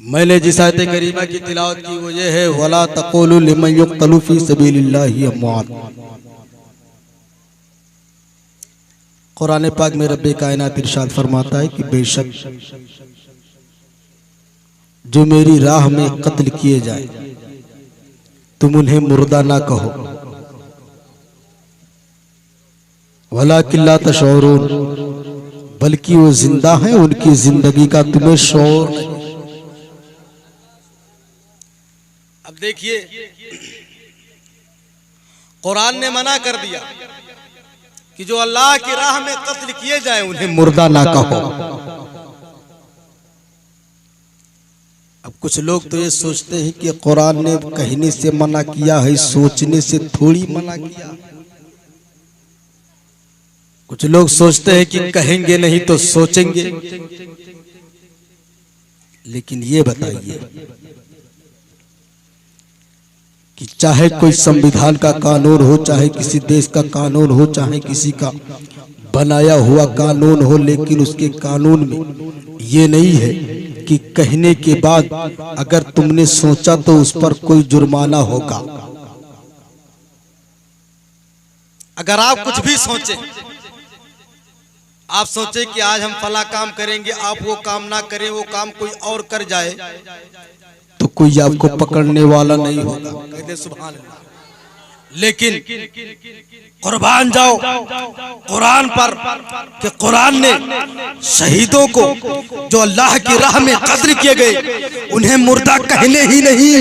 मैंने जिस आयत करीमा की तिलावत की वो ये है, वला तक़ूलू लिमन युक़्तलू फ़ी सबीलिल्लाहि अमवात। कुरान पाक में रब्बे कायनात इरशाद फरमाता है कि बेशक जो मेरी राह में कत्ल किए जाए तुम उन्हें मुर्दा ना कहो, वलाकिन ला तशऊरून, बल्कि वो जिंदा हैं, उनकी जिंदगी का तुम्हें शौर नहीं। अब देखिए, कुरान ने मना कर दिया कि जो अल्लाह की राह में कत्ल किए जाए उन्हें मुर्दा ना कहो। अब कुछ लोग तो ये सोचते हैं कि कुरान ने कहने से मना किया है, सोचने से थोड़ी मना किया। कुछ लोग सोचते हैं कि कहेंगे नहीं तो सोचेंगे। लेकिन ये बताइए कि चाहे कोई संविधान का कानून हो, चाहे किसी देश का कानून हो, चाहे किसी का बनाया हुआ कानून हो, लेकिन उसके कानून में ये नहीं है कि कहने के बाद अगर तुमने सोचा तो उस पर कोई जुर्माना होगा। अगर आप कुछ भी सोचे, आप सोचे कि आज हम फला काम करेंगे, आप वो काम ना करें, वो काम कोई और कर जाए, तो कोई आपको पकड़ने वाला नहीं होगा। कहते सुभान अल्लाह। लेकिन कुर्बान जाओ कुरान पर कि कुरान ने शहीदों को जो अल्लाह की राह में कत्ल किए गए उन्हें मुर्दा कहने ही नहीं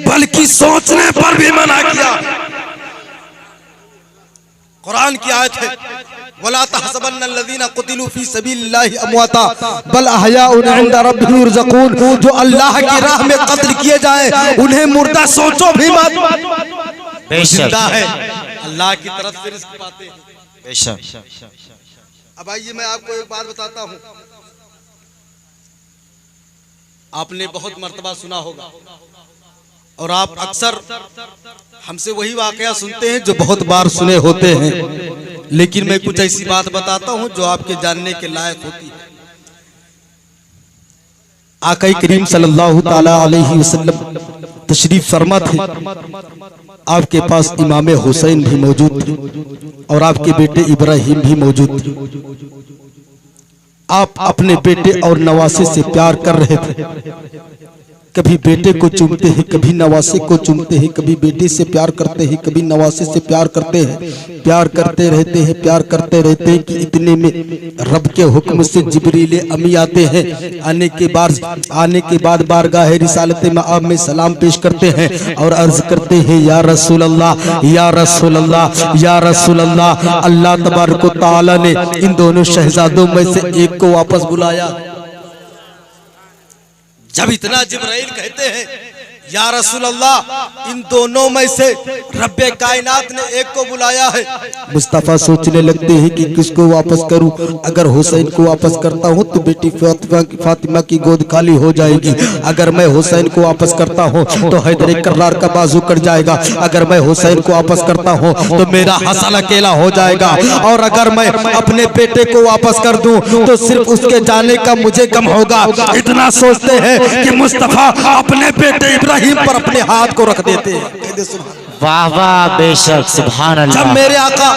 बल्कि सोचने पर भी मना किया। कुरान की आयत है, वला तहसबन्नल्लज़ीना कुतिलू फी सबीलिल्लाहि अमवाता बल अहयाउन इंदा रब्बिहिम युरज़क़ून। जो अल्लाह की राह में कत्ल किए जाए उन्हें मुर्दा सोचो भी मत, जिंदा है, अल्लाह की तरफ से रिज़्क़ पाते हैं। बेशक। अब आइए मैं आपको एक बात बताता हूँ। आपने बहुत मर्तबा सुना होगा और आप अक्सर हमसे वही वाकया सुनते हैं जो बहुत बार सुने होते हैं, लेकिन मैं कुछ ऐसी बात बताता हूं जो आपके जानने के लायक होती है। आका करीम सल्लल्लाहु ताला अलैहि वसल्लम तशरीफ फरमा थे। आपके पास इमाम हुसैन भी मौजूद थे और आपके बेटे इब्राहिम भी मौजूद थे। आप अपने बेटे और नवासे से प्यार कर रहे थे। कभी बेटे को चूमते हैं, कभी नवासे को चूमते हैं, कभी बेटे से प्यार करते हैं, कभी नवासे से प्यार करते हैं। प्यार करते रहते हैं, प्यार करते रहते हैं कि इतने में रब के हुक्म से जिब्रील अमी आते हैं। आने के बाद बारगाह रिसालत मआब में सलाम पेश करते हैं और अर्ज करते हैं, या रसूल अल्लाह, या रसूल अल्लाह, या रसूल अल्लाह। अल्लाह तबारक व तआला ने इन दोनों शहजादों में से एक को वापस बुलाया। जब इतना जिब्राइल कहते हैं या रसूल अल्लाह, इन दोनों में से रब्बे कायनात ने एक को बुलाया है। मुस्तफा सोचने लगते हैं कि किसको वापस करूं। अगर हुसैन को वापस करता हूं तो बेटी फातिमा की गोद खाली हो जाएगी। अगर मैं हुसैन को वापस करता हूं तो हैदर कर्रार का बाजू कट जाएगा। अगर मैं हुसैन को वापस करता हूं तो मेरा हसन अकेला हो जाएगा। और अगर मैं अपने बेटे को वापस कर दूं तो सिर्फ उसके जाने का मुझे गम होगा। इतना सोचते हैं कि मुस्तफा अपने बेटे इब्राहिम पर अपने हाथ को रख देते हैं। वाह वाह, बेशक, सुभान अल्लाह। जब मेरे आका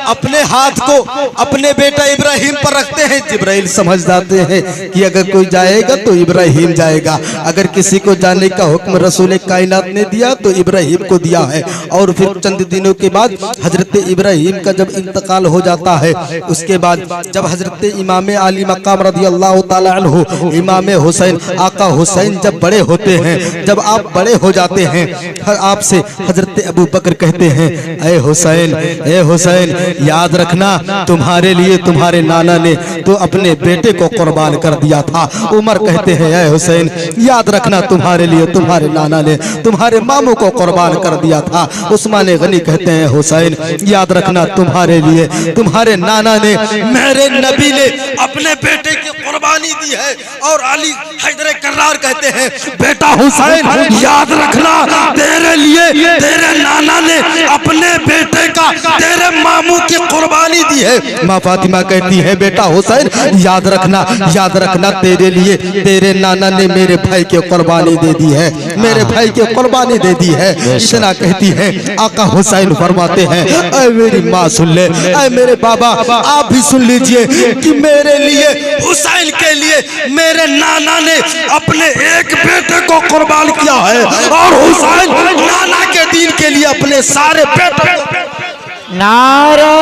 अपने हाथ को अपने बेटा इब्राहिम पर रखते हैं, जिब्राइल समझ जाते हैं कि अगर कोई जाएगा तो इब्राहिम जाएगा। अगर किसी को जाने का हुक्म रसूल कायनात ने दिया तो इब्राहिम को दिया है। और फिर चंद दिनों के बाद हजरत इब्राहिम का जब इंतकाल हो जाता है, उसके बाद जब हजरत इमाम आली मकाम रज़ी अल्लाह तआला अन्हु इमाम हुसैन आका हुसैन जब बड़े होते हैं, जब आप बड़े हो जाते हैं, आपसे हजरत अबू बकर कहते हैं, ए हुसैन, याद रखना तुम्हारे लिए तुम्हारे नाना ने तो अपने बेटे को कुर्बान कर दिया था। उमर कहते हैं, ए हुसैन, याद रखना तुम्हारे लिए तुम्हारे नाना ने तुम्हारे मामू को कुर्बान कर दिया था। उस्मान गनी कहते हैं, हुसैन, याद रखना तुम्हारे लिए तुम्हारे नाना ने, मेरे नबी ने अपने बेटे की कुर्बानी दी है। और अली हैदर कर्रार कहते हैं, बेटा हुसैन, याद रखना तेरे लिए तेरे नाना ने अपने बेटे का तेरे मामू की कुर्बानी दी है। माँ फातिमा कहती है बेटा हुसैन याद रखना तेरे लिए तेरे नाना ने मेरे भाई की कुर्बानी दे दी है, मेरे भाई की कुर्बानी दे दी है। इतना कहती है। आका हुसैन फरमाते हैं ऐ मेरी माँ सुन ले, ऐ मेरे बाबा आप भी सुन लीजिए कि मेरे लिए हुसैन के लिए मेरे नाना ने अपने एक बेटे को कुर्बान किया है और हुसैन नाना के दीन के लिए अपने सारे बेटे। नारे